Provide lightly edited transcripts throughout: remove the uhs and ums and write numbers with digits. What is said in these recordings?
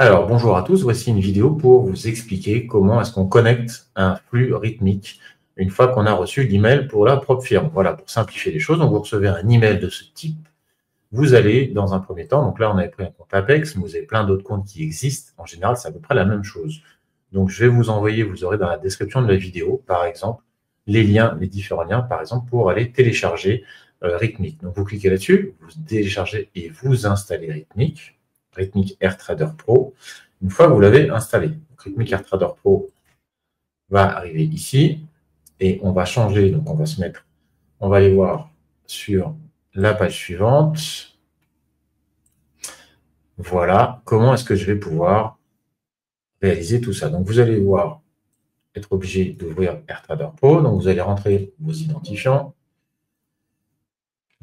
Alors, bonjour à tous, voici une vidéo pour vous expliquer comment est-ce qu'on connecte un flux rythmique une fois qu'on a reçu l'email pour la propre firme. Voilà, pour simplifier les choses, donc vous recevez un email de ce type. Vous allez, dans un premier temps, donc là on avait pris un compte Apex, mais vous avez plein d'autres comptes qui existent. En général, c'est à peu près la même chose. Donc je vais vous envoyer, vous aurez dans la description de la vidéo, par exemple, les liens, les différents liens, par exemple, pour aller télécharger Rhythmic. Donc vous cliquez là-dessus, vous téléchargez et vous installez Rhythmic. Rhythmic AirTrader Pro, une fois que vous l'avez installé. Donc, Rhythmic AirTrader Pro va arriver ici et on va changer, donc on va se mettre, on va aller voir sur la page suivante. Voilà, comment est-ce que je vais pouvoir réaliser tout ça. Donc vous allez voir, être obligé d'ouvrir AirTrader Pro, donc vous allez rentrer vos identifiants.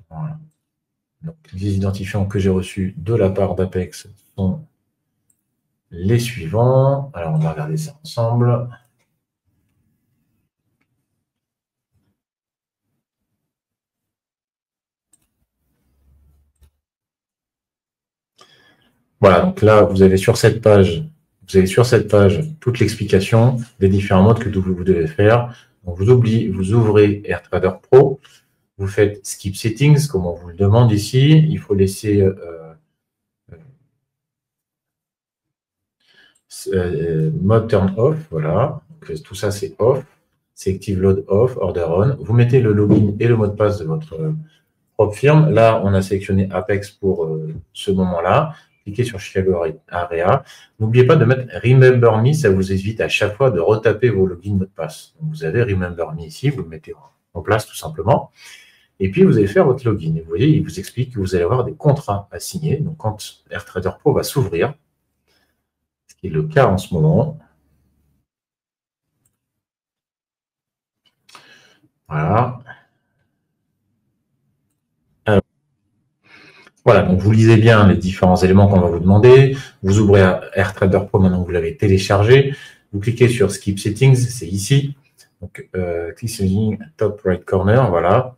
Voilà. Donc, les identifiants que j'ai reçus de la part d'Apex sont les suivants. Alors, on va regarder ça ensemble. Voilà, donc là, vous avez sur cette page toute l'explication des différents modes que vous devez faire. Donc, vous ouvrez AirTrader Pro, vous faites Skip Settings, comme on vous le demande ici. Il faut laisser mode turn off, voilà. Donc, tout ça, c'est off. C'est Active Load Off, Order On. Vous mettez le login et le mot de passe de votre propre firme. Là, on a sélectionné Apex pour ce moment-là. Cliquez sur Chicago Area. N'oubliez pas de mettre Remember Me, ça vous évite à chaque fois de retaper vos logins mot de passe. Donc, vous avez Remember Me ici, vous le mettez en place tout simplement. Et puis, vous allez faire votre login. Et vous voyez, il vous explique que vous allez avoir des contrats à signer. Donc, quand AirTrader Pro va s'ouvrir, ce qui est le cas en ce moment, voilà. Voilà, donc vous lisez bien les différents éléments qu'on va vous demander. Vous ouvrez AirTrader Pro maintenant que vous l'avez téléchargé. Vous cliquez sur Skip Settings, c'est ici. Donc, click Settings, top right corner, voilà,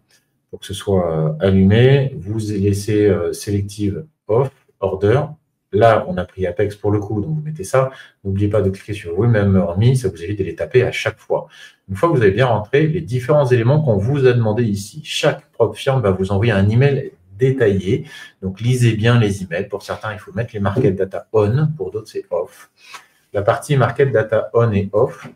pour que ce soit allumé. Vous laissez Selective Off, Order. Là, on a pris Apex pour le coup, donc vous mettez ça. N'oubliez pas de cliquer sur Remember Me, ça vous évite de les taper à chaque fois. Une fois que vous avez bien rentré les différents éléments qu'on vous a demandé ici, chaque propre firme va vous envoyer un email détaillé. Donc, lisez bien les emails. Pour certains, il faut mettre les Market Data On. Pour d'autres, c'est Off. La partie Market Data On et Off,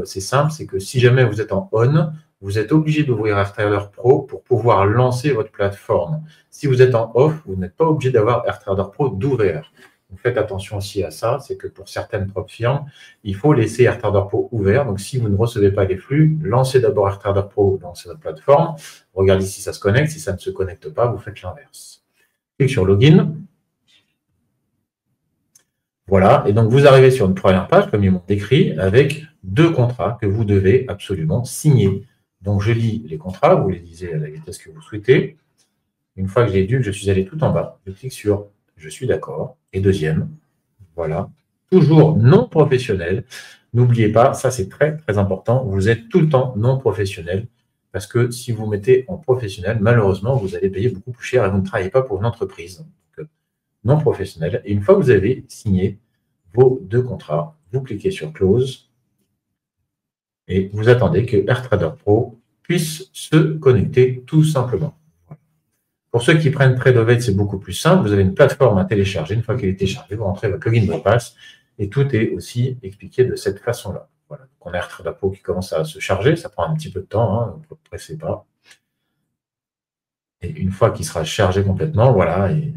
c'est simple. C'est que si jamais vous êtes en On, vous êtes obligé d'ouvrir AirTrader Pro pour pouvoir lancer votre plateforme. Si vous êtes en Off, vous n'êtes pas obligé d'avoir AirTrader Pro d'ouvrir. Donc, faites attention aussi à ça. C'est que pour certaines propres firmes, il faut laisser AirTrader Pro ouvert. Donc, si vous ne recevez pas les flux, lancez d'abord AirTrader Pro dans votre plateforme. Regardez si ça se connecte. Si ça ne se connecte pas, vous faites l'inverse. Cliquez sur Login. Voilà. Et donc, vous arrivez sur une première page, comme ils m'ont décrit, avec deux contrats que vous devez absolument signer. Donc, je lis les contrats. Vous les lisez à la vitesse que vous souhaitez. Une fois que j'ai lu, je suis allé tout en bas. Je clique sur « Je suis d'accord ». Et deuxième, voilà. Toujours non professionnel. N'oubliez pas, ça c'est très, très important. Vous êtes tout le temps non professionnel. Parce que si vous mettez en professionnel, malheureusement, vous allez payer beaucoup plus cher et vous ne travaillez pas pour une entreprise. Donc, non professionnel. Et une fois que vous avez signé vos deux contrats, vous cliquez sur « Close » et vous attendez que AirTrader Pro puisse se connecter tout simplement. Pour ceux qui prennent Tradovate, c'est beaucoup plus simple. Vous avez une plateforme à télécharger. Une fois qu'elle est téléchargée, vous rentrez votre login mot de passe et tout est aussi expliqué de cette façon-là. Voilà. Donc, on a AirTrader Pro qui commence à se charger. Ça prend un petit peu de temps, hein, ne pressez pas. Et une fois qu'il sera chargé complètement, voilà, et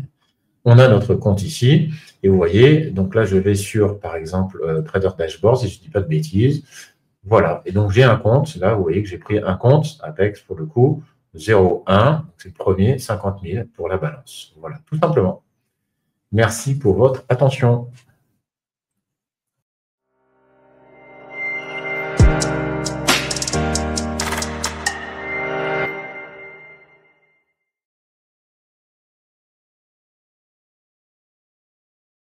on a notre compte ici. Et vous voyez, donc là, je vais sur, par exemple, Trader Dashboard, si je ne dis pas de bêtises. Voilà. Et donc, j'ai un compte. Là, vous voyez que j'ai pris un compte, Apex pour le coup. 0,1, c'est le premier, 50 000 pour la balance. Voilà, tout simplement. Merci pour votre attention.